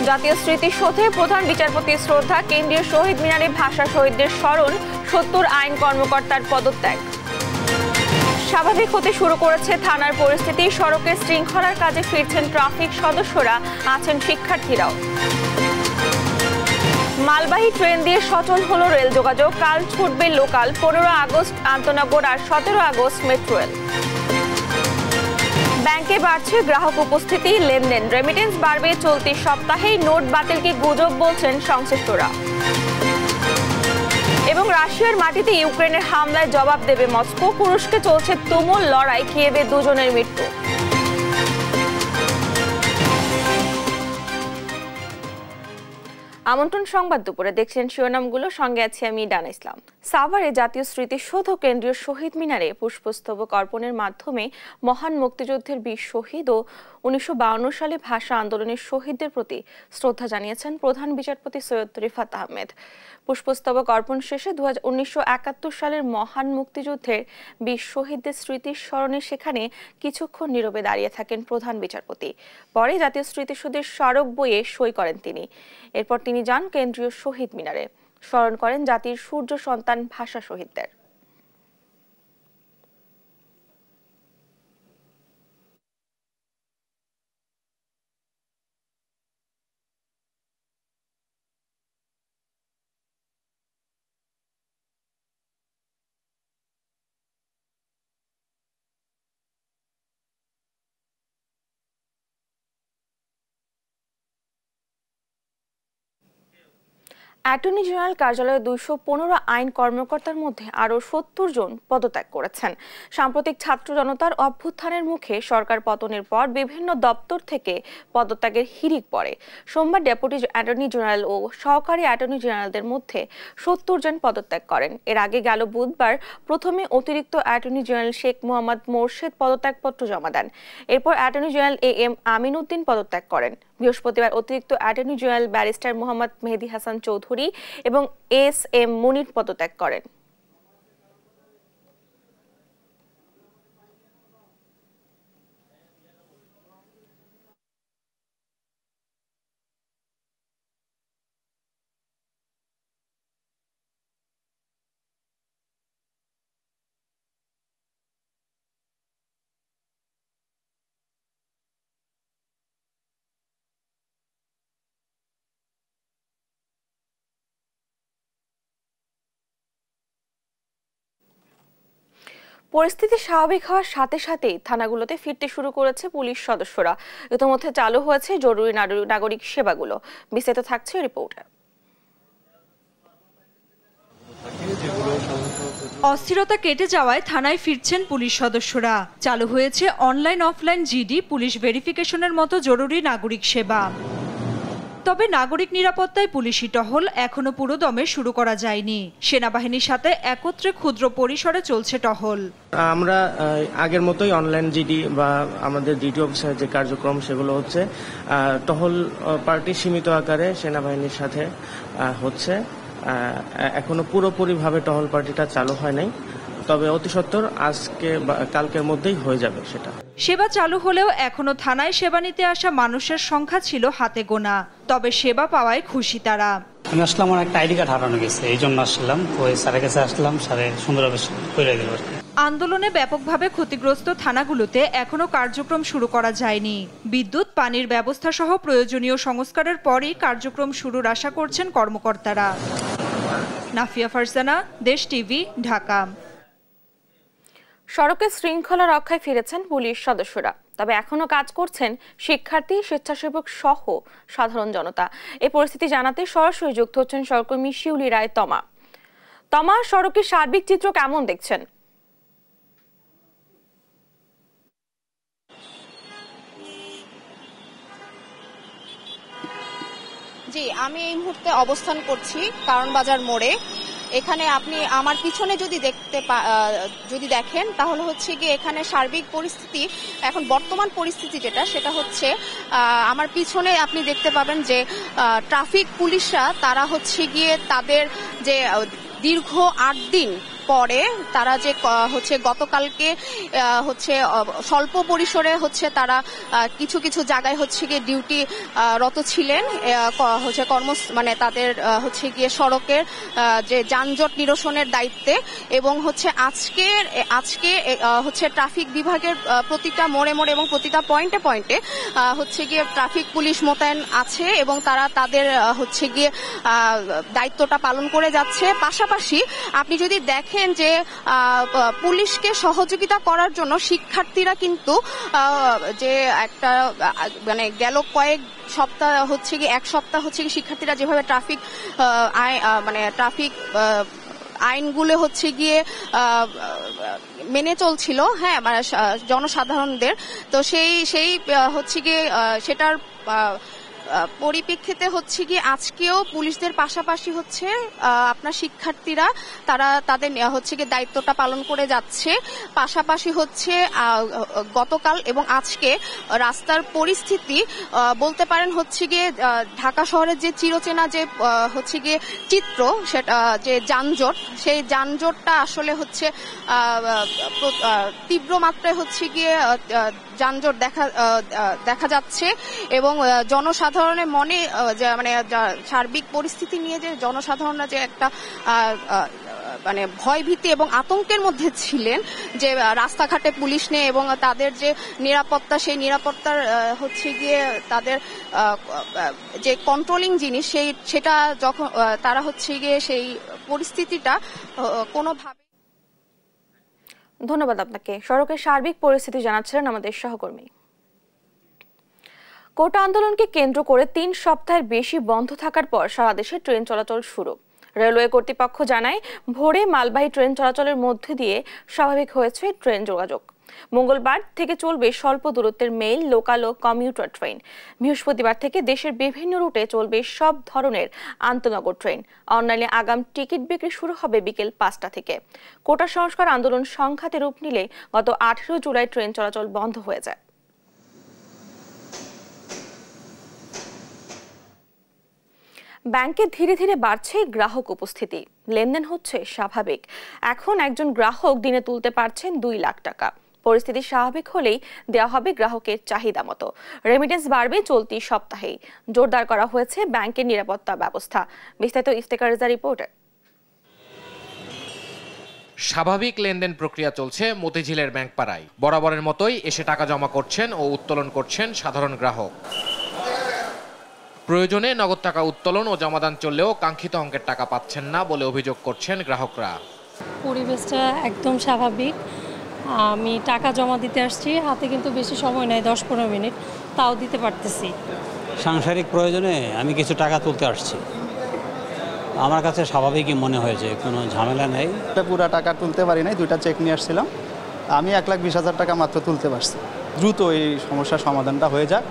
জাতীয় স্মৃতিসৌধে প্রধান বিচারপতির শ্রদ্ধা, কেন্দ্রীয় শহীদ মিনারে ভাষা শহীদদের স্মরণ, ৭০ আইন কর্মকর্তার পদত্যাগ। স্বাভাবিক হতে শুরু করেছে থানার পরিস্থিতি, সড়কে শৃঙ্খলার কাজে ফিরছেন ট্রাফিক সদস্যরা, আছেন শিক্ষার্থীরাও। মালবাহী ট্রেন দিয়ে সচল হলো রেল যোগাযোগ, কাল ছুটবে লোকাল, 15 আগস্ট আন্তনগর আর 17 আগস্ট মেট্রো রেল। ব্যাংকে বাড়ছে গ্রাহক উপস্থিতি, লেনদেন, রেমিটেন্স বাড়বে চলতি সপ্তাহেই, নোট বাতিলকে গুজব বলছেন সংশ্লিষ্টরা। এবং রাশিয়ার মাটিতে ইউক্রেনের হামলায় জবাব দেবে মস্কো, তুরস্কে চলছে তুমুল লড়াই, কিয়েভে দুজনের মৃত্যু। আমন্ত্রণ সংবাদ দুপুরে, দেখছেন শিরোনামগুলো, সঙ্গে আছি আমি ডানা ইসলাম। সাভারে জাতীয় স্মৃতিসৌধ ও কেন্দ্রীয় শহীদ মিনারে পুষ্পস্তবক অর্পণের মাধ্যমে মহান মুক্তিযুদ্ধের 20 শহীদ ও 1952 সালে ভাষা আন্দোলনের শহীদদের প্রতি শ্রদ্ধা জানিয়েছেন প্রধান বিচারপতি সৈয়দ রিফাত আহমেদ। পুষ্পস্তবক অর্পণ শেষে 1971 সালের মহান মুক্তিযুদ্ধের 20 শহীদদের স্মৃতির স্মরণে সেখানে কিছুক্ষণ নীরবে দাঁড়িয়ে থাকেন প্রধান বিচারপতি। পরে জাতীয় স্মৃতিসৌধের স্মারক বইয়ে সই করেন তিনি। এরপর তিনি যান কেন্দ্রীয় শহীদ মিনারে, স্মরণ করেন জাতির সূর্য সন্তান ভাষা শহীদদের। অ্যাটর্নি জেনারেল কার্যালয়ে 215 আইন কর্মকর্তার মধ্যে আরও 70 জন পদত্যাগ করেছেন। সাম্প্রতিক ছাত্র জনতার অভ্যুত্থানের মুখে সরকার পতনের পর বিভিন্ন দপ্তর থেকে পদত্যাগের হিড়িক পড়ে। সোমবার ডেপুটি অ্যাটর্নি জেনারেল ও সহকারী অ্যাটর্নি জেনারেলদের মধ্যে 70 জন পদত্যাগ করেন। এর আগে গেল বুধবার প্রথমে অতিরিক্ত অ্যাটর্নি জেনারেল শেখ মোহাম্মদ মোরশেদ পদত্যাগপত্র জমা দেন। এরপর attorney general AM Amin Uddin পদত্যাগ করেন। বৃহস্পতিবার অতিরিক্ত অ্যাটর্নি জেনারেল ব্যারিস্টার মোহাম্মদ মেহেদী হাসান চৌধুরী এবং SM মুনির পদত্যাগ করেন। পরিস্থিতি স্বাভাবিক হওয়ার সাথে সাথেই থানাগুলোতে ফিরতে শুরু করেছে পুলিশ সদস্যরা। ইতিমধ্যে চালু হয়েছে জরুরি নাগরিক সেবাগুলো। বিস্তারিত থাকছে রিপোর্টে। অস্থিরতা কেটে যাওয়ায় থানায় ফিরছেন পুলিশ সদস্যরা। চালু হয়েছে অনলাইন অফলাইন GD, পুলিশ ভেরিফিকেশনের মতো জরুরি নাগরিক সেবা। তবে নাগরিক নিরাপত্তায় পুলিশি টহল এখনো পুরোদমে শুরু করা যায়নি। সেনাবাহিনীর সাথে একত্রে ক্ষুদ্র পরিসরে চলছে টহল। আমরা আগের মতোই অনলাইন GD বা আমাদের ডিটি অফিসের যে কার্যক্রম সেগুলো হচ্ছে। টহল পার্টি সীমিত আকারে সেনাবাহিনীর সাথে হচ্ছে। এখনো পুরোপুরিভাবে টহল পার্টিটা চালু হয় নাই, তবে অতি সত্বর আজকে বা কালকের মধ্যেই হয়ে যাবে সেটা। সেবা চালু হলেও এখনো থানায় সেবা নিতে আসা মানুষের সংখ্যা ছিল হাতে গোনা। তবে সেবা পাওয়ায় খুশি তারা। আমি আসলাম, আমার একটা ID কার্ড হারানো গেছে, এই জন্য আসলাম। ওই স্যারের কাছে আসলাম, স্যারে সুন্দরভাবে করে দিল। আন্দোলনে ব্যাপকভাবে ক্ষতিগ্রস্ত থানাগুলোতে এখনো কার্যক্রম শুরু করা যায়নি। বিদ্যুৎ, পানির ব্যবস্থা সহ প্রয়োজনীয় সংস্কারের পরই কার্যক্রম শুরুর আশা করছেন কর্মকর্তারা। নাফিয়া ফারজানা, দেশ টিভি, ঢাকা। সড়কে শৃঙ্খলা রক্ষায় ফিরেছেন পুলিশ সদস্যরা, তবে এখনো কাজ করছেন শিক্ষার্থী, স্বেচ্ছাসেবক সহ সাধারণ জনতা। এই পরিস্থিতি জানাতে সরাসরি যুক্ত হচ্ছেন সহকর্মী শিউলি রায় তমা। তমা, সড়কের সার্বিক চিত্র কেমন দেখছেন? জি, আমি এই মুহূর্তে অবস্থান করছি কারণ বাজার মোড়ে। এখানে আপনি আমার পিছনে যদি দেখেন তাহলে হচ্ছে গিয়ে এখানে সার্বিক পরিস্থিতি, এখন বর্তমান পরিস্থিতি সেটা হচ্ছে আমার পিছনে আপনি দেখতে পাবেন যে ট্রাফিক পুলিশরা তারা হচ্ছে গিয়ে তাদের যে দীর্ঘ 8 দিন পরে তারা যে হচ্ছে গতকালকে হচ্ছে স্বল্প পরিসরে হচ্ছে তারা কিছু কিছু জায়গায় হচ্ছে গিয়ে ডিউটি রত ছিলেন, হচ্ছে মানে তাদের হচ্ছে গিয়ে সড়কের যে যানজট নিরসনের দায়িত্বে, এবং হচ্ছে আজকে হচ্ছে ট্রাফিক বিভাগের প্রতিটা মোড়ে মোড়ে এবং প্রতিটা পয়েন্টে পয়েন্টে হচ্ছে গিয়ে ট্রাফিক পুলিশ মোতায়েন আছে এবং তারা তাদের হচ্ছে গিয়ে দায়িত্বটা পালন করে যাচ্ছে। পাশাপাশি আপনি যদি দেখেন যে পুলিশকে সহযোগিতা করার জন্য শিক্ষার্থীরা কিন্তু যে একটা মানে গেল কয়েক সপ্তাহ হচ্ছে কি এক সপ্তাহ হচ্ছে কি শিক্ষার্থীরা যেভাবে ট্রাফিক আইনগুলো হচ্ছে গিয়ে মেনে চলছিল, হ্যাঁ, মানে জনসাধারণদের, তো সেই হচ্ছে গিয়ে সেটার পরিপ্রেক্ষিতে হচ্ছে কি আজকেও পুলিশদের পাশাপাশি হচ্ছে আপনার শিক্ষার্থীরা তারা তাদের হচ্ছে কি দায়িত্বটা পালন করে যাচ্ছে। পাশাপাশি হচ্ছে গতকাল এবং আজকে রাস্তার পরিস্থিতি বলতে পারেন হচ্ছে গিয়ে ঢাকা শহরের যে চিরচেনা যে হচ্ছে গিয়ে চিত্র, সেটা যে যানজট, সেই যানজটটা আসলে হচ্ছে তীব্র মাত্রায় হচ্ছে গিয়ে যানজট দেখা যাচ্ছে এবং জনসাধারণের মনে মানে সার্বিক পরিস্থিতি নিয়ে যে জনসাধারণরা যে একটা মানে ভয়ভীতি এবং আতঙ্কের মধ্যে ছিলেন যে রাস্তাঘাটে পুলিশ নেই এবং তাদের যে নিরাপত্তা, সেই নিরাপত্তার হচ্ছে গিয়ে তাদের যে কন্ট্রোলিং জিনিস সেটা যখন তারা হচ্ছে গিয়ে সেই পরিস্থিতিটা কোনোভাবে। ধন্যবাদ আপনাকে। সড়কের সার্বিক পরিস্থিতি জানাচ্ছিলেন আমাদের সহকর্মী। কোটা আন্দোলনকে কেন্দ্র করে 3 সপ্তাহের বেশি বন্ধ থাকার পর সারা দেশে ট্রেন চলাচল শুরু। রেলওয়ে কর্তৃপক্ষ জানায় ভোরে মালবাহী ট্রেন চলাচলের মধ্যে দিয়ে স্বাভাবিক হয়েছে ট্রেন যোগাযোগ। মঙ্গলবার থেকে চলবে স্বল্প দূরত্বের মেইল, লোকাল ও কমিউটার ট্রেন। বৃহস্পতিবার থেকে দেশের বিভিন্ন রুটে চলবে সব ধরনের আন্তনগর ট্রেন। অনলাইনে আগাম টিকিট বিক্রি শুরু হবে বিকেল 5টা থেকে। কোটা সংস্কার আন্দোলন সংঘাতে রূপ নিলে গত 18 জুলাই ট্রেন চলাচল বন্ধ হয়ে যায়। ব্যাংকে ধীরে ধীরে বাড়ছে গ্রাহক উপস্থিতি, লেনদেন হচ্ছে স্বাভাবিক। এখন একজন গ্রাহক দিনে তুলতে পারছেন 2 লাখ টাকা। পরিস্থিতি স্বাভাবিক হলেই দেওয়া হবে গ্রাহকের চাহিদা মতো। রেমিটেন্স বাড়বে চলতি সপ্তাহেই। জোরদার করা হয়েছে ব্যাংকের নিরাপত্তা ব্যবস্থা। বিস্তারিত ইফতেখার রেজা রিপোর্টে। স্বাভাবিক লেনদেন প্রক্রিয়া চলছে মতিঝিলের ব্যাংকপাড়ায়। বরাবরের মতোই এসে টাকা জমা করছেন ও উত্তোলন করছেন সাধারণ গ্রাহক। প্রয়োজনে নগদ টাকা উত্তোলন ও জমাদান চললেও কাঙ্ক্ষিত অঙ্কের টাকা পাচ্ছেন না বলে অভিযোগ করছেন গ্রাহকরা। পরিবেশটা একদম স্বাভাবিক। আমি টাকা জমা দিতে আসছি, হাতে কিন্তু বেশি সময় নেই, 10-15 মিনিট, তাও দিতে পারতেছি। সাংসারিক প্রয়োজনে আমি কিছু টাকা তুলতে আসছি, আমার কাছে স্বাভাবিকই মনে হয়েছে, কোনো ঝামেলা নেই। পুরো টাকা তুলতে পারি নাই, 2টা চেক নিয়ে আসছিলাম, আমি 1,20,000 টাকা মাত্র তুলতে পারছি। দ্রুত এই সমস্যার সমাধানটা হয়ে যাক,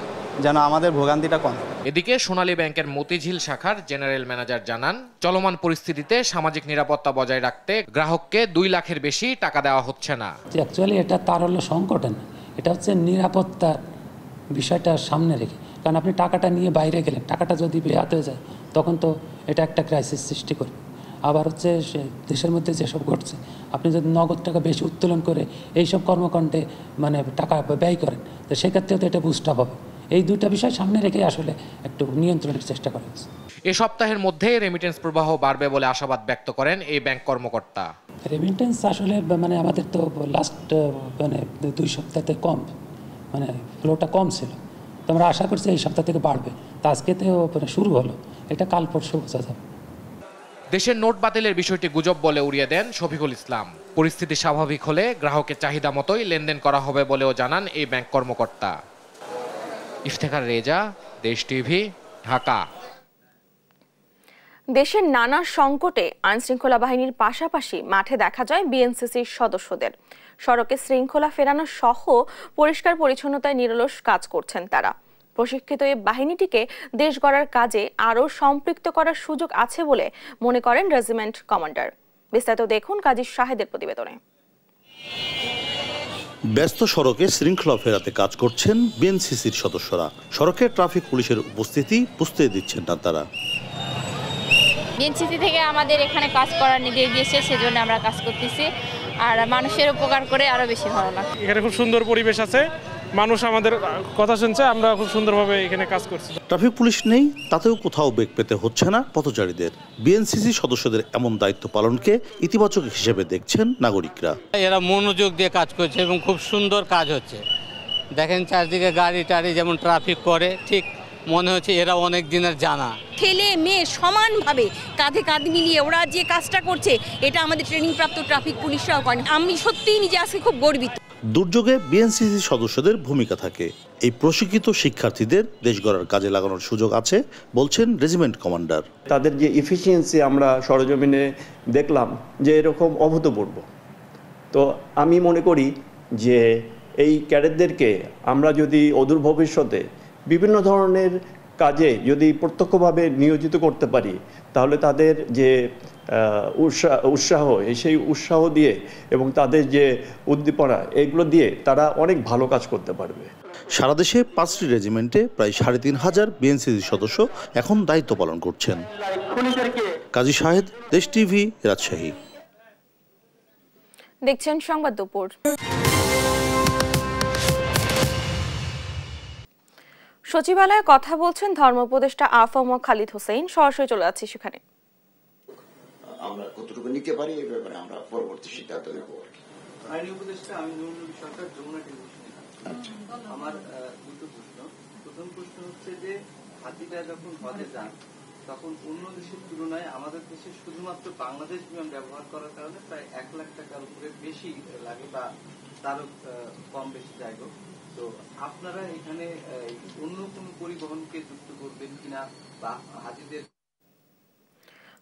যেন আমাদের ভোগান্তিটা কম। এদিকে সোনালী ব্যাংকের মতিঝিল শাখার জেনারেল ম্যানেজার জানান, চলমান পরিস্থিতিতে সামাজিক নিরাপত্তা বজায় রাখতে গ্রাহককে 2 লাখের বেশি টাকা দেওয়া হচ্ছে না। অ্যাকচুয়ালি এটা তার হলো সংকট না, এটা হচ্ছে নিরাপত্তার বিষয়টা সামনে রেখে। কারণ আপনি টাকাটা নিয়ে বাইরে গেলেন, টাকাটা যদি বেহাত হয়ে যায় তখন তো এটা একটা ক্রাইসিস সৃষ্টি করবে। আবার হচ্ছে দেশের মধ্যে যেসব ঘটছে, আপনি যদি নগদ টাকা বেশি উত্তোলন করে এইসব কর্মকাণ্ডে মানে টাকা ব্যয় করেন, তো সেক্ষেত্রেও তো এটা বুস্ট আপ হবে। এই 2টা বিষয় সামনে রেখে আসলে একটু নিয়ন্ত্রণের চেষ্টা করা হচ্ছে। এ সপ্তাহের মধ্যে রেমিটেন্স প্রবাহ বাড়বে বলে আশাবাদ ব্যক্ত করেন এই ব্যাংক কর্মকর্তা। রেমিটেন্স আসলে মানে আমাদের তো লাস্ট মানে 2 সপ্তাহতে কম, মানে ফ্লোটা কম ছিল, তো আমরা আশা করছি এই সপ্তাহ থেকে বাড়বে। তা আজকে তো মানে শুরু হলো, এটা কাল পরশু বোঝা যাবে। দেশের নোট বাতিলের বিষয়টি গুজব বলে উড়িয়ে দেন শফিকুল ইসলাম। পরিস্থিতি স্বাভাবিক হলে গ্রাহকের চাহিদা মতোই লেনদেন করা হবে বলেও জানান এই ব্যাংক কর্মকর্তা। ইফতেখার রেজা, দেশ টিভি, ঢাকা। দেশের নানা সংকটে আইনশৃঙ্খলা বাহিনীর পাশাপাশি মাঠে দেখা যায় বিএনসিসির সদস্যদের। সড়কে শৃঙ্খলা ফেরানো সহ পরিষ্কার পরিচ্ছন্নতায় নিরলস কাজ করছেন তারা। প্রশিক্ষিত এই বাহিনীটিকে দেশ গড়ার কাজে আরও সম্পৃক্ত করার সুযোগ আছে বলে মনে করেন রেজিমেন্ট কমান্ডার। বিস্তারিত দেখুন কাজী শাহেদের প্রতিবেদনে। ব্যস্ত সড়কে শৃঙ্খলা ফেরাতে কাজ করছেন বিএনসিসির সদস্যরা। সড়কে ট্রাফিক পুলিশের উপস্থিতি বুঝতে দিচ্ছেন না তারা। বিএনসিসি থেকে আমাদের এখানে কাজ করার নির্দেশ দিয়েছে, সেজন্য আমরা কাজ করতেছি। আর মানুষের উপকার করে আরো বেশি ভালো লাগে। এখানে খুব সুন্দর পরিবেশ আছে, মানুষ আমাদের কথা শুনছে, আমরা খুব সুন্দরভাবে এখানে কাজ করছি। ট্রাফিক পুলিশ নেই, তাতেও কোথাও বেগ পেতে হচ্ছে না পথচারীদের। বিএনসিসি সদস্যদের এমন দায়িত্ব পালনকে ইতিবাচক হিসেবে দেখছেন নাগরিকরা। এরা মনোযোগ দিয়ে কাজ করছে এবং খুব সুন্দর কাজ হচ্ছে। দেখেন চারদিকে গাড়ি টাড়ি যেমন ট্রাফিক করে, ঠিক মনে হচ্ছে এরা অনেক দিনের জানা। ছেলে মেয়ে সমানভাবে কাঁধে কাঁধ মিলিয়ে ওরা যে কাজটা করছে, এটা আমাদের ট্রেনিং প্রাপ্ত ট্রাফিক পুলিশরাও করেন। আমি সত্যিই নিজে আজকে খুব গর্বিত। দুর্যোগে বিএনসিসি সদস্যদের ভূমিকা থাকে। এই প্রশিক্ষিত শিক্ষার্থীদের দেশ গড়ার কাজে লাগানোর সুযোগ আছে বলছেন রেজিমেন্ট কমান্ডার। তাদের যে এফিসিয়েন্সি আমরা সরজমিনে দেখলাম যে এরকম অভূতপূর্ব। তো আমি মনে করি যে এই ক্যাডেটদেরকে আমরা যদি অদূর ভবিষ্যতে বিভিন্ন ধরনের কাজে যদি প্রত্যক্ষভাবে নিয়োজিত করতে পারি, তাহলে তাদের যে উৎসাহ সেই উৎসাহ দিয়ে এবং তাদের যে উদ্দীপনা এগুলো দিয়ে তারা অনেক ভালো কাজ করতে পারবে। সারা দেশে 5টি রেজিমেন্টে প্রায় 3,500 বিএনসিসি সদস্য এখন দায়িত্ব পালন করছেন। কাজী শাহেদ, দেশ টিভি, রাজশাহী। দেখছেন সংবাদ দুপুর। সচিবালয়ে কথা বলছেন ধর্ম উপদেষ্টা আফম খালিদ হোসেন। সরাসরি চলে যাচ্ছি সেখানে। আমরা কতটুকু নিতে পারি এই ব্যাপারে আমরা পরবর্তী সিদ্ধান্ত নেব। আইনি উপদেষ্টা আমি নূরুল সরকার, যমুনা টেলিভিশন। আমার দুটো প্রশ্ন। প্রথম প্রশ্ন হচ্ছে যে হাতিটা যখন হজে যান তখন অন্য দেশের তুলনায় আমাদের দেশে শুধুমাত্র বাংলাদেশ বিমান ব্যবহার করার কারণে প্রায় 1 লাখ টাকার উপরে বেশি লাগে বা তারও কম বেশি জায়গা। তো আপনারা এখানে অন্য কোনো পরিবহনকে যুক্ত করবেন কিনা বা হাজিদের।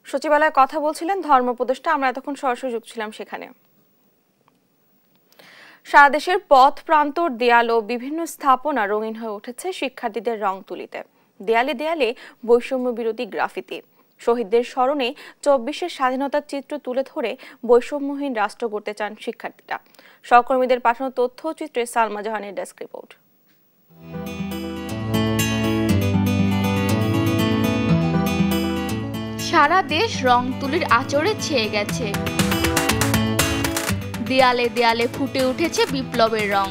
সচিবালয়ে কথা বলছিলেন ধর্ম উপদেষ্টা। আমরা এতক্ষণ সরাসরি যুক্ত ছিলাম সেখানে। সারা দেশের পথ প্রান্তর দেয়াল ও বিভিন্ন স্থাপনা রঙিন হয়ে উঠেছে শিক্ষার্থীদের রং তুলিতে। দেয়ালে দেয়ালে বৈষম্য বিরোধী গ্রাফিতি। শহীদদের স্মরণে 24-এর স্বাধীনতার চিত্র তুলে ধরে বৈষম্যহীন রাষ্ট্র গড়তে চান শিক্ষার্থীরা। সহকর্মীদের পাঠানো তথ্য চিত্রে সালমা জাহানের ডেস্ক রিপোর্ট। সারা দেশ রং তুলির আঁচড়ে ছেয়ে গেছে। দেয়ালে দেয়ালে ফুটে উঠেছে বিপ্লবের রং।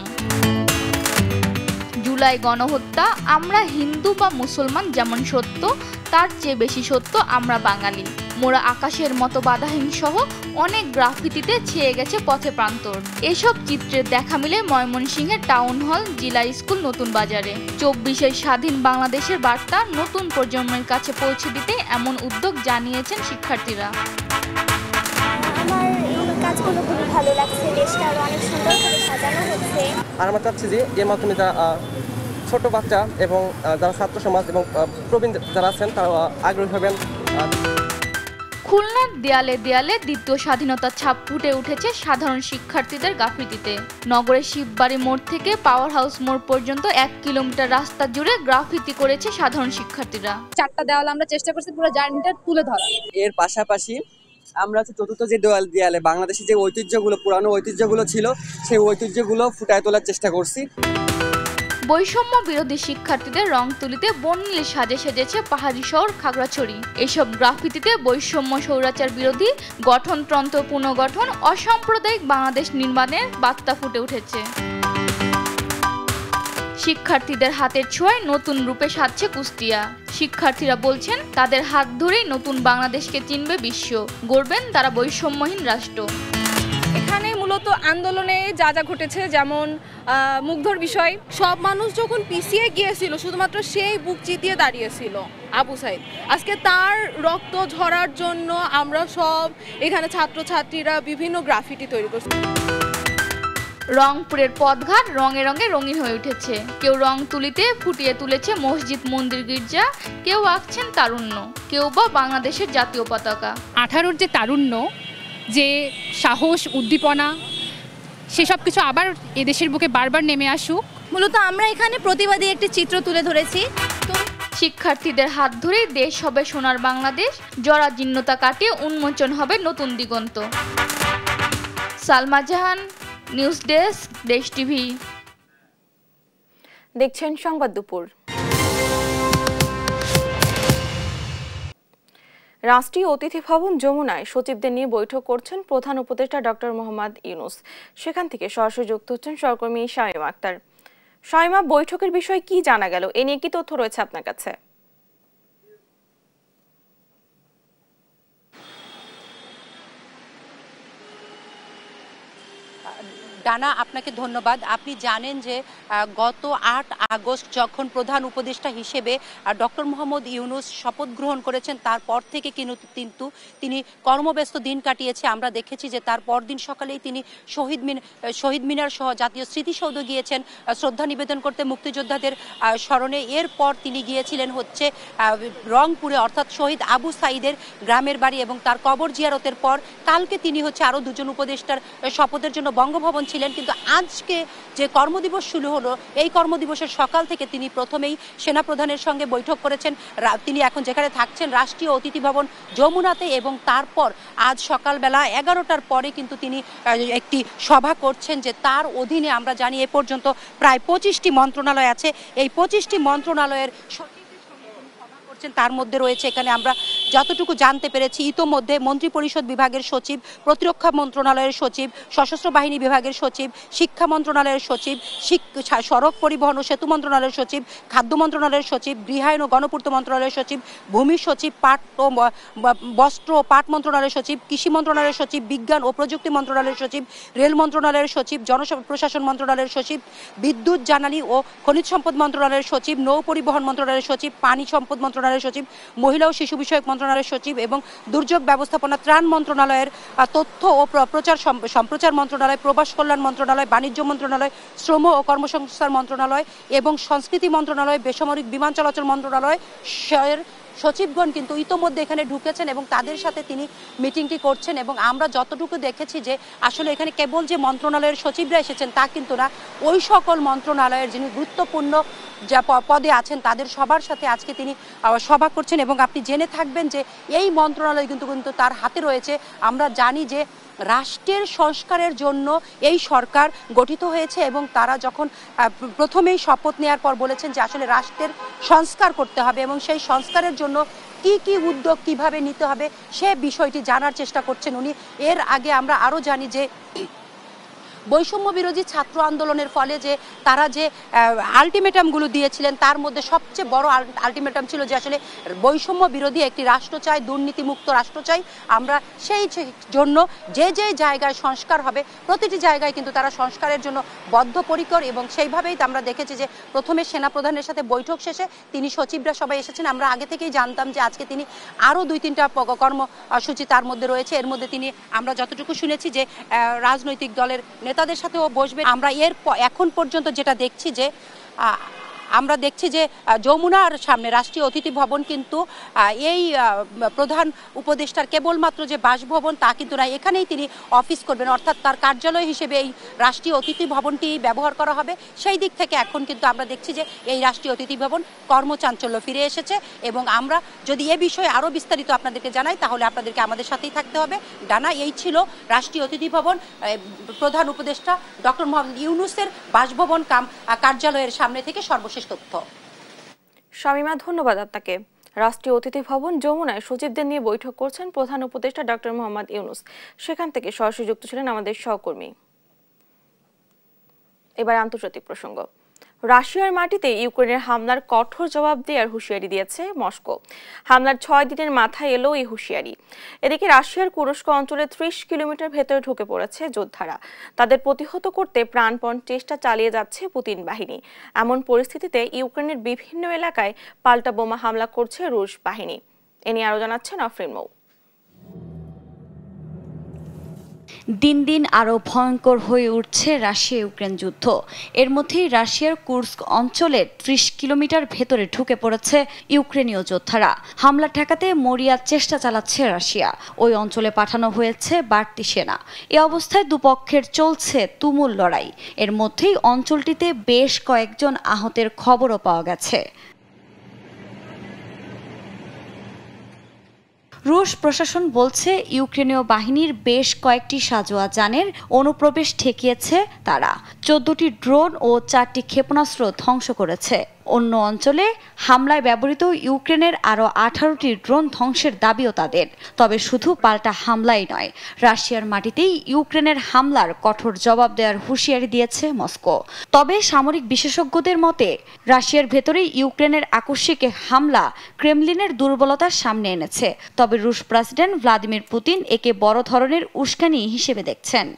জুলাই গণহত্যা, আমরা হিন্দু বা মুসলমান যেমন সত্য, তার চেয়ে বেশি সত্য আমরা বাঙালি, মোরা আকাশের মতো বাধাহীন সহ অনেক গ্রাফিতিতে ছেয়ে গেছে পথে প্রান্তর। এসব চিত্রের দেখা মিলে ময়মনসিংহের টাউন হল, জিলা স্কুল, নতুন বাজারে। 24-এর স্বাধীন বাংলাদেশের বার্তা নতুন প্রজন্মের কাছে পৌঁছে দিতে এমন উদ্যোগ জানিয়েছেন শিক্ষার্থীরা। আমার এই কাজগুলো খুবই ভালো লাগছে, দেশটা অনেক সুন্দর করে সাজানো হচ্ছে। আর আমরা চাচ্ছি যে এর মাধ্যমে যারা ছোট বাচ্চা এবং যারা ছাত্র সমাজ এবং প্রবীণ যারা আছেন তারা আগ্রহী হবেন। খুলনার দেয়ালে দেয়ালে দ্বিতীয় স্বাধীনতার ছাপ ফুটে উঠেছে সাধারণ শিক্ষার্থীদের গ্রাফিতিতে। নগরের শিববাড়ি মোড় থেকে পাওয়ার হাউস মোড় পর্যন্ত 1 কিলোমিটার রাস্তা জুড়ে গ্রাফিতি করেছে সাধারণ শিক্ষার্থীরা। 4টা দেওয়াল আমরা চেষ্টা করছি পুরো জার্নিটা তুলে ধরা। এর পাশাপাশি আমরা চতুর্থ যে দেয়ালে বাংলাদেশের যে ঐতিহ্যগুলো, পুরানো ঐতিহ্যগুলো ছিল, সেই ঐতিহ্যগুলো ফুটায় তোলার চেষ্টা করছি। বৈষম্য বিরোধী শিক্ষার্থীদের রং তুলিতে বর্ণিল সাজে সেজেছে পাহাড়ি শহর খাগড়াছড়ি। এসব গ্রাফিতিতে বৈষম্য, স্বৈরাচার বিরোধী, গঠনতন্ত্র পুনর্গঠন, অসাম্প্রদায়িক বাংলাদেশ নির্মাণের বার্তা ফুটে উঠেছে। শিক্ষার্থীদের হাতের ছোঁয়ায় নতুন রূপে সাজছে কুষ্টিয়া। শিক্ষার্থীরা বলছেন তাদের হাত ধরেই নতুন বাংলাদেশকে চিনবে বিশ্ব, গড়বেন তারা বৈষম্যহীন রাষ্ট্র। এখানে মূলত আন্দোলনে যা যা ঘটেছে, যেমন মুগ্ধর বিষয়, সব মানুষ যখন পিছিয়ে গিয়েছিল শুধুমাত্র সেই বুক চিতিয়ে দাঁড়িয়েছিল আবু সাইদ। আজকে তার রক্ত ঝরার জন্য আমরা সব এখানে ছাত্রছাত্রীরা বিভিন্ন গ্রাফিটি তৈরি করছি। রংপুরের পথঘাট রঙে রঙে রঙিন হয়ে উঠেছে। কেউ রং তুলিতে ফুটিয়ে তুলেছে মসজিদ, মন্দির, গির্জা, কেউ আঁকছেন তারুণ্য, কেউ বা বাংলাদেশের জাতীয় পতাকা। 18-র যে তারুণ্য, যে সাহস, উদ্দীপনা, সেসব কিছু আবার এদেশের বুকে বারবার নেমে আসুক। মূলত আমরা এখানে প্রতিবাদী একটি চিত্র তুলে ধরেছি। শিক্ষার্থীদের হাত ধরেই দেশ হবে সোনার বাংলাদেশ, জরাজীর্ণতা কাটিয়ে উন্মোচন হবে নতুন দিগন্ত। সালমা জাহান, নিউজ ডেস্ক, দেশ টিভি। দেখছেন সংবাদ দুপুর। রাষ্ট্রীয় অতিথি ভবন যমুনায় সচিবদের নিয়ে বৈঠক করছেন প্রধান উপদেষ্টা ডক্টর মোহাম্মদ ইউনূস। সেখান থেকে সরাসরি যুক্ত হচ্ছেন সহকর্মী শামীমা আক্তার। শামীমা, বৈঠকের বিষয়ে কি জানা গেল, এ নিয়ে কি তথ্য রয়েছে আপনার কাছে? ডানা, আপনাকে ধন্যবাদ। আপনি জানেন যে গত 8 আগস্ট যখন প্রধান উপদেষ্টা হিসেবে ডক্টর মোহাম্মদ ইউনূস শপথ গ্রহণ করেছেন, তারপর থেকে কিন্তু তিনি কর্মব্যস্ত দিন কাটিয়েছে। আমরা দেখেছি যে তার পরদিন সকালেই তিনি শহীদ মিনার সহ জাতীয় স্মৃতিসৌধ গিয়েছেন শ্রদ্ধা নিবেদন করতে মুক্তিযোদ্ধাদের স্মরণে। এরপর তিনি গিয়েছিলেন হচ্ছে রংপুরে, অর্থাৎ শহীদ আবু সাঈদের গ্রামের বাড়ি, এবং তার কবর জিয়ারতের পর কালকে তিনি হচ্ছে আরও 2 জন উপদেষ্টার শপথের জন্য বঙ্গভবন ছিলেন। কিন্তু আজকে যে কর্মদিবস শুরু হলো, এই কর্মদিবসের সকাল থেকে তিনি প্রথমেই সেনাপ্রধানের সঙ্গে বৈঠক করেছেন। তিনি এখন যেখানে থাকছেন রাষ্ট্রীয় অতিথি ভবন যমুনাতে, এবং তারপর আজ সকালবেলা 11টার পরে কিন্তু তিনি একটি সভা করছেন। যে তার অধীনে আমরা জানি এ পর্যন্ত প্রায় 25টি মন্ত্রণালয় আছে। এই 25টি মন্ত্রণালয়ের তার মধ্যে রয়েছে, এখানে আমরা যতটুকু জানতে পেরেছি ইতোমধ্যে মন্ত্রিপরিষদ বিভাগের সচিব, প্রতিরক্ষা মন্ত্রণালয়ের সচিব, সশস্ত্র বাহিনী বিভাগের সচিব, শিক্ষা মন্ত্রণালয়ের সচিব, সড়ক পরিবহন ও সেতু মন্ত্রণালয়ের সচিব, খাদ্য মন্ত্রণালয়ের সচিব, গৃহায়ন ও গণপূর্ত মন্ত্রণালয়ের সচিব, ভূমি সচিব, বস্ত্র ও পাট মন্ত্রণালয়ের সচিব, কৃষি মন্ত্রণালয়ের সচিব, বিজ্ঞান ও প্রযুক্তি মন্ত্রণালয়ের সচিব, রেল মন্ত্রণালয়ের সচিব, জনপ্রশাসন মন্ত্রণালয়ের সচিব, বিদ্যুৎ জ্বালানি ও খনিজ সম্পদ মন্ত্রণালয়ের সচিব, নৌ পরিবহন মন্ত্রণালয়ের সচিব, পানি সম্পদ মন্ত্রণালয়ের সচিব, মহিলা ও শিশু বিষয়ক মন্ত্রণালয়ের সচিব এবং দুর্যোগ ব্যবস্থাপনা ত্রাণ মন্ত্রণালয়ের, তথ্য ও সম্প্রচার মন্ত্রণালয়, প্রবাস কল্যাণ মন্ত্রণালয়, বাণিজ্য মন্ত্রণালয়, শ্রম ও কর্মসংস্থান মন্ত্রণালয় এবং সংস্কৃতি মন্ত্রণালয়, বেসামরিক বিমান চলাচল মন্ত্রণালয় সচিবগণ কিন্তু ইতোমধ্যে এখানে ঢুকেছেন এবং তাদের সাথে তিনি মিটিংটি করছেন। এবং আমরা যতটুকু দেখেছি যে আসলে এখানে কেবল যে মন্ত্রণালয়ের সচিবরা এসেছেন তা কিন্তু না, ওই সকল মন্ত্রণালয়ের যিনি গুরুত্বপূর্ণ যা পদে আছেন তাদের সবার সাথে আজকে তিনি সভা করছেন। এবং আপনি জেনে থাকবেন যে এই মন্ত্রণালয় কিন্তু তার হাতে রয়েছে। আমরা জানি যে রাষ্ট্রের সংস্কারের জন্য এই সরকার গঠিত হয়েছে, এবং তারা যখন প্রথমেই শপথ নেওয়ার পর বলেছেন যে আসলে রাষ্ট্রের সংস্কার করতে হবে এবং সেই সংস্কারের জন্য কি কি উদ্যোগ কিভাবে নিতে হবে সে বিষয়টি জানার চেষ্টা করছেন উনি। এর আগে আমরা আরও জানি যে বৈষম্য বিরোধী ছাত্র আন্দোলনের ফলে যে তারা যে আলটিমেটামগুলো দিয়েছিলেন তার মধ্যে সবচেয়ে বড় আলটিমেটাম ছিল যে আসলে বৈষম্য বিরোধী একটি রাষ্ট্র চাই, দুর্নীতিমুক্ত রাষ্ট্র চাই আমরা। সেই জন্য যে যে জায়গায় সংস্কার হবে প্রতিটি জায়গায় কিন্তু তারা সংস্কারের জন্য বদ্ধপরিকর, এবং সেইভাবেই আমরা দেখেছি যে প্রথমে সেনাপ্রধানের সাথে বৈঠক শেষে তিনি সচিবরা সবাই এসেছেন। আমরা আগে থেকেই জানতাম যে আজকে তিনি আরও 2-3টা কর্মসূচি তার মধ্যে রয়েছে। এর মধ্যে তিনি, আমরা যতটুকু শুনেছি যে রাজনৈতিক দলের নেতাদের সাথেও বসবে। আমরা এখন পর্যন্ত যেটা দেখছি যে আমরা দেখছি যে যমুনার সামনে রাষ্ট্রীয় অতিথি ভবন কিন্তু এই প্রধান উপদেষ্টার কেবলমাত্র যে বাসভবন তা কিন্তু না, এখানেই তিনি অফিস করবেন, অর্থাৎ তার কার্যালয় হিসেবে এই রাষ্ট্রীয় অতিথি ভবনটি ব্যবহার করা হবে। সেই দিক থেকে এখন কিন্তু আমরা দেখছি যে এই রাষ্ট্রীয় অতিথি ভবন কর্মচাঞ্চল্য ফিরে এসেছে। এবং আমরা যদি এ বিষয়ে আরও বিস্তারিত আপনাদেরকে জানাই তাহলে আপনাদেরকে আমাদের সাথেই থাকতে হবে। ডানা, এই ছিল রাষ্ট্রীয় অতিথি ভবন প্রধান উপদেষ্টা ডক্টর মোহাম্মদ ইউনূসের বাসভবন কার্যালয়ের সামনে থেকে সর্বশেষ তথ্য। শামীমা, ধন্যবাদ আপনাকে। রাষ্ট্রীয় অতিথি ভবন যমুনায় সচিবদের নিয়ে বৈঠক করছেন প্রধান উপদেষ্টা ডক্টর মোহাম্মদ ইউনূস। সেখান থেকে সরাসরি যুক্ত ছিলেন আমাদের সহকর্মী। এবার আন্তর্জাতিক প্রসঙ্গ। রাশিয়ার মাটিতে ইউক্রেনের হামলার কঠোর জবাব দেওয়ার হুঁশিয়ারি দিয়েছে মস্কো। হামলার 6 দিনের মাথায় এলো এই হুঁশিয়ারি। এদিকে রাশিয়ার কুরস্ক অঞ্চলে 30 কিলোমিটার ভেতরে ঢুকে পড়েছে যোদ্ধারা। তাদের প্রতিহত করতে প্রাণপণ চেষ্টা চালিয়ে যাচ্ছে পুতিন বাহিনী। এমন পরিস্থিতিতে ইউক্রেনের বিভিন্ন এলাকায় পাল্টা বোমা হামলা করছে রুশ বাহিনী। এ নিয়ে আরও জানাচ্ছেন আফরিন মৌ। দিন দিন আরও ভয়ঙ্কর হয়ে উঠছে রাশিয়া ইউক্রেন যুদ্ধ। এর মধ্যেই রাশিয়ার কুর্স্ক অঞ্চলের 30 কিলোমিটার ভেতরে ঢুকে পড়েছে ইউক্রেনীয় যোদ্ধারা। হামলা ঠেকাতে মরিয়ার চেষ্টা চালাচ্ছে রাশিয়া। ওই অঞ্চলে পাঠানো হয়েছে বাড়তি সেনা। এ অবস্থায় দুপক্ষের চলছে তুমুল লড়াই। এর মধ্যেই অঞ্চলটিতে বেশ কয়েকজন আহতের খবরও পাওয়া গেছে। রুশ প্রশাসন বলছে ইউক্রেনীয় বাহিনীর বেশ কয়েকটি সাঁজোয়া যানের অনুপ্রবেশ ঠেকিয়েছে তারা। 14টি ড্রোন ও 4টি ক্ষেপণাস্ত্র ধ্বংস করেছে অন্য অঞ্চলে হামলায় ব্যবহৃত ইউক্রেনের আরও 18টি ড্রোন ধ্বংসের দাবিও তাদের। তবে শুধু পাল্টা হামলাই নয়, রাশিয়ার মাটিতেই ইউক্রেনের হামলার কঠোর জবাব দেওয়ার হুঁশিয়ারি দিয়েছে মস্কো। তবে সামরিক বিশেষজ্ঞদের মতে রাশিয়ার ভেতরেই ইউক্রেনের আকস্মিক হামলা ক্রেমলিনের দুর্বলতার সামনে এনেছে। তবে রুশ প্রেসিডেন্ট ভ্লাদিমির পুতিন একে বড় ধরনের উস্কানি হিসেবে দেখছেন।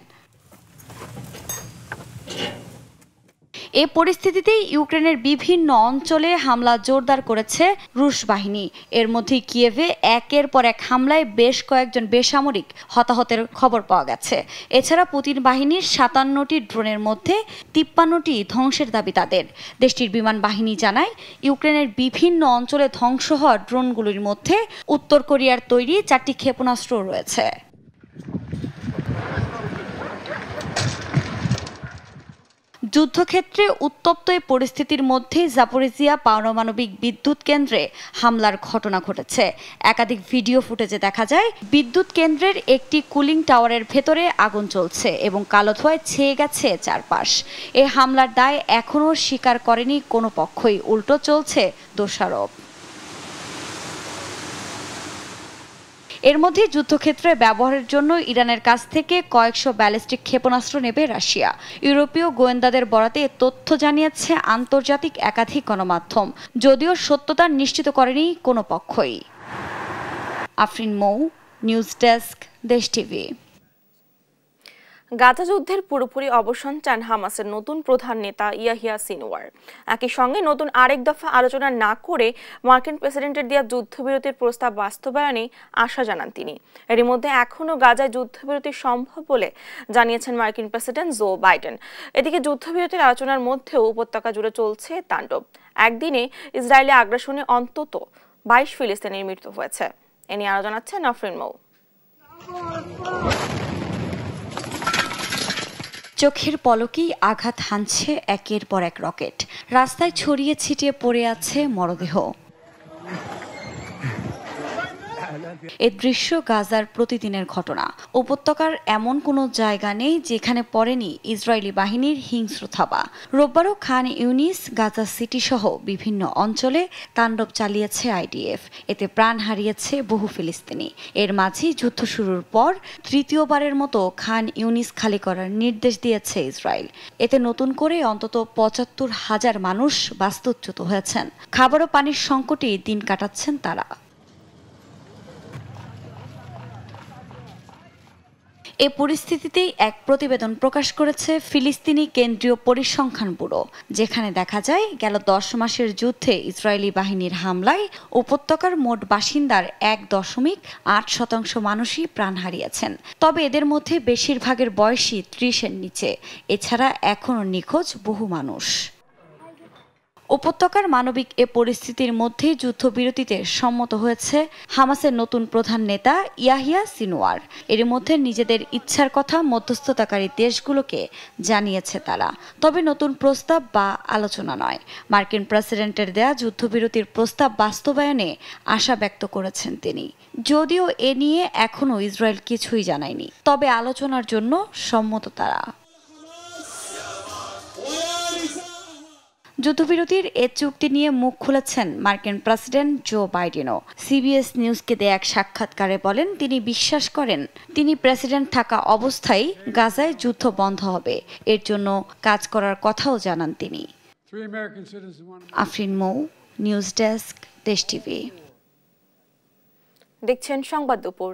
এই পরিস্থিতিতে ইউক্রেনের বিভিন্ন অঞ্চলে হামলা জোরদার করেছে রুশ বাহিনী। এর মধ্যে কিয়েভে একের পর এক হামলায় বেশ কয়েকজন বেসামরিক হতাহতের খবর পাওয়া গেছে। এছাড়া পুতিন বাহিনীর 57টি ড্রোনের মধ্যে 53টি ধ্বংসের দাবি তাদের। দেশটির বিমান বাহিনী জানায়, ইউক্রেনের বিভিন্ন অঞ্চলে ধ্বংস হওয়া ড্রোনগুলির মধ্যে উত্তর কোরিয়ার তৈরি 4টি ক্ষেপণাস্ত্র রয়েছে। যুদ্ধক্ষেত্রে উত্তপ্ত এই পরিস্থিতির মধ্যে জাপোরিজিয়া পারমাণবিক বিদ্যুৎ কেন্দ্রে হামলার ঘটনা ঘটেছে। একাধিক ভিডিও ফুটেজে দেখা যায় বিদ্যুৎ কেন্দ্রের একটি কুলিং টাওয়ারের ভেতরে আগুন চলছে এবং কালো ধোঁয়ায় ছেয়ে গেছে চারপাশ। এই হামলার দায় এখনও স্বীকার করেনি কোনো পক্ষই, উল্টো চলছে দোষারোপ। এর মধ্যে যুদ্ধক্ষেত্রে ব্যবহারের জন্য ইরানের কাছ থেকে কয়েকশো ব্যালিস্টিক ক্ষেপণাস্ত্র নেবে রাশিয়া। ইউরোপীয় গোয়েন্দাদের বরাতে তথ্য জানিয়েছে আন্তর্জাতিক একাধিক গণমাধ্যম, যদিও সত্যতা নিশ্চিত করেনি কোনো পক্ষই। আফরিন মৌ, নিউজ ডেস্ক, দেশ টিভি। গাজা যুদ্ধের পুরোপুরি অবসান চান হামাসের নতুন প্রধান নেতা ইয়াহিয়া সিনওয়ার। একই সঙ্গে নতুন আরেক দফা আলোচনা না করে মার্কিন প্রেসিডেন্টের দেওয়া যুদ্ধবিরতির প্রস্তাব বাস্তবায়নে আশা জানান তিনি। এরই মধ্যে এখনও গাজায় যুদ্ধবিরতি সম্ভব বলে জানিয়েছেন মার্কিন প্রেসিডেন্ট জো বাইডেন। এদিকে যুদ্ধবিরতির আলোচনার মধ্যেও উপত্যকা জুড়ে চলছে তাণ্ডব। একদিনে ইসরায়েলি আগ্রাসনে অন্তত 22 ফিলিস্তিনির মৃত্যু হয়েছে। এ নিয়ে আরো জানাচ্ছেন আফরিন মৌ। চোখের পলকেই আঘাত হানছে একের পর এক রকেট। রাস্তায় ছড়িয়ে ছিটিয়ে পড়ে আছে মরদেহ। এ দৃশ্য গাজার প্রতিদিনের ঘটনা। উপত্যকার এমন কোনো জায়গা নেই যেখানে পড়েনি ইসরায়েলি বাহিনীর হিংস্র থাবা। রোববারও খান ইউনিস, গাজা সিটি সহ বিভিন্ন অঞ্চলে তাণ্ডব চালিয়েছে আইডিএফ। এতে প্রাণ হারিয়েছে বহু ফিলিস্তিনি। এর মাঝেই যুদ্ধ শুরুর পর তৃতীয়বারের মতো খান ইউনিস খালি করার নির্দেশ দিয়েছে ইসরায়েল। এতে নতুন করে অন্তত ৭৫,০০০ মানুষ বাস্তুচ্যুত হয়েছেন। খাবার ও পানির সংকটে দিন কাটাচ্ছেন তারা। এ পরিস্থিতিতেই এক প্রতিবেদন প্রকাশ করেছে ফিলিস্তিনি কেন্দ্রীয় পরিসংখ্যান ব্যুরো, যেখানে দেখা যায় গেল 10 মাসের যুদ্ধে ইসরায়েলি বাহিনীর হামলায় উপত্যকার মোট বাসিন্দার ১.৮% মানুষই প্রাণ হারিয়েছেন। তবে এদের মধ্যে বেশিরভাগের বয়সই 30-এর নিচে। এছাড়া এখনও নিখোঁজ বহু মানুষ। উপত্যকার মানবিক এ পরিস্থিতির মধ্যে যুদ্ধবিরতিতে সম্মত হয়েছে হামাসের নতুন প্রধান নেতা ইয়াহিয়া সিনওয়ার। এর মধ্যে নিজেদের ইচ্ছার কথা মধ্যস্থতাকারী দেশগুলোকে জানিয়েছে তারা। তবে নতুন প্রস্তাব বা আলোচনা নয়। মার্কিন প্রেসিডেন্টের দেয়া যুদ্ধবিরতির প্রস্তাব বাস্তবায়নে আশা ব্যক্ত করেছেন তিনি। যদিও এ নিয়ে এখনও ইসরায়েল কিছুই জানায়নি, তবে আলোচনার জন্য সম্মত তারা। যুদ্ধবিরতির এ চুক্তি নিয়ে মুখ খুলেছেন মার্কিন প্রেসিডেন্ট জো বাইডেনও। সিবিএস নিউজকে দেয়া এক সাক্ষাৎকারে বলেন, তিনি বিশ্বাস করেন তিনি প্রেসিডেন্ট থাকা অবস্থায় গাজায় যুদ্ধ বন্ধ হবে। এর জন্য কাজ করার কথাও জানান তিনি। আফরিন মৌ, নিউজ ডেস্ক, দেশ টিভি। দেখছেন সংবাদ দুপুর।